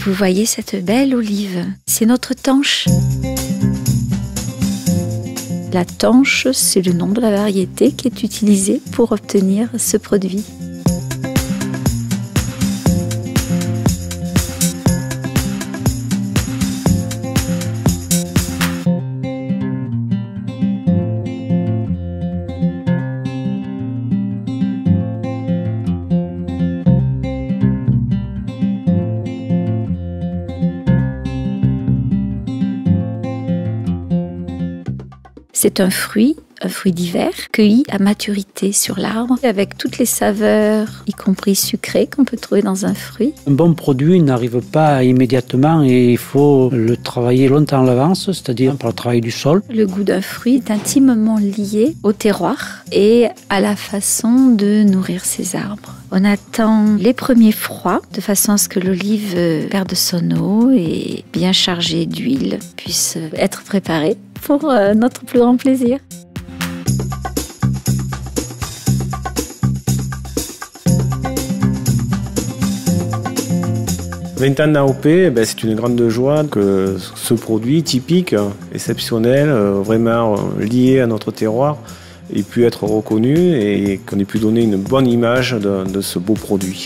Vous voyez cette belle olive? C'est notre tanche. La tanche, c'est le nom de la variété qui est utilisée pour obtenir ce produit. C'est un fruit d'hiver, cueilli à maturité sur l'arbre, avec toutes les saveurs, y compris sucrées, qu'on peut trouver dans un fruit. Un bon produit n'arrive pas immédiatement et il faut le travailler longtemps à l'avance, c'est-à-dire par le travail du sol. Le goût d'un fruit est intimement lié au terroir et à la façon de nourrir ses arbres. On attend les premiers froids, de façon à ce que l'olive perde son eau et, bien chargée d'huile, puisse être préparée pour notre plus grand plaisir. « 20 ans d'AOP, c'est une grande joie que ce produit typique, exceptionnel, vraiment lié à notre terroir, ait pu être reconnu et qu'on ait pu donner une bonne image de ce beau produit.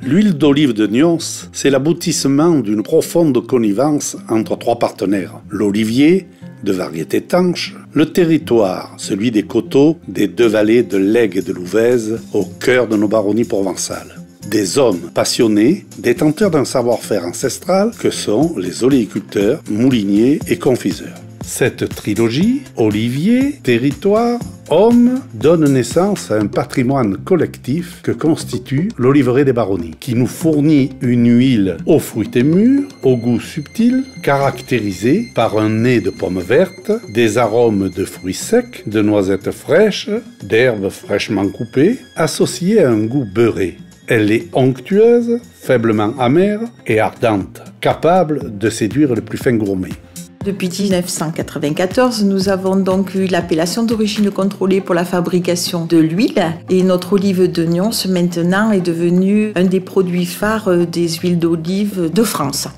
L'huile d'olive de Nyons, c'est l'aboutissement d'une profonde connivence entre trois partenaires. L'olivier, de variété tanche, le territoire, celui des coteaux des deux vallées de l'Aigle et de l'Ouvèze, au cœur de nos baronnies provençales. Des hommes passionnés, détenteurs d'un savoir-faire ancestral que sont les oléiculteurs, mouliniers et confiseurs. Cette trilogie, olivier, territoire, homme, donne naissance à un patrimoine collectif que constitue l'Oliveraie des Baronnies, qui nous fournit une huile aux fruits mûrs, au goût subtil, caractérisée par un nez de pommes vertes, des arômes de fruits secs, de noisettes fraîches, d'herbes fraîchement coupées, associés à un goût beurré. Elle est onctueuse, faiblement amère et ardente, capable de séduire le plus fin gourmet. Depuis 1994, nous avons donc eu l'appellation d'origine contrôlée pour la fabrication de l'huile et notre olive de Nyons maintenant est devenue un des produits phares des huiles d'olive de France.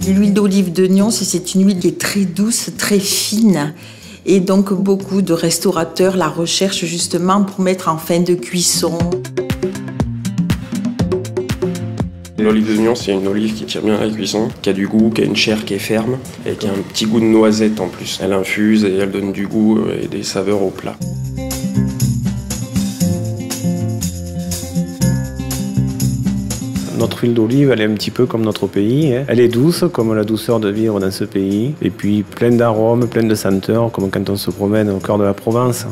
L'huile d'olive de Nyons, c'est une huile qui est très douce, très fine. Et donc, beaucoup de restaurateurs la recherchent justement pour mettre en fin de cuisson. L'olive de Nyons, c'est une olive qui tire bien à la cuisson, qui a du goût, qui a une chair qui est ferme et qui a un petit goût de noisette en plus. Elle infuse et elle donne du goût et des saveurs au plat. Notre huile d'olive, elle est un petit peu comme notre pays. Elle est douce, comme la douceur de vivre dans ce pays. Et puis pleine d'arômes, pleine de senteurs, comme quand on se promène au cœur de la Provence.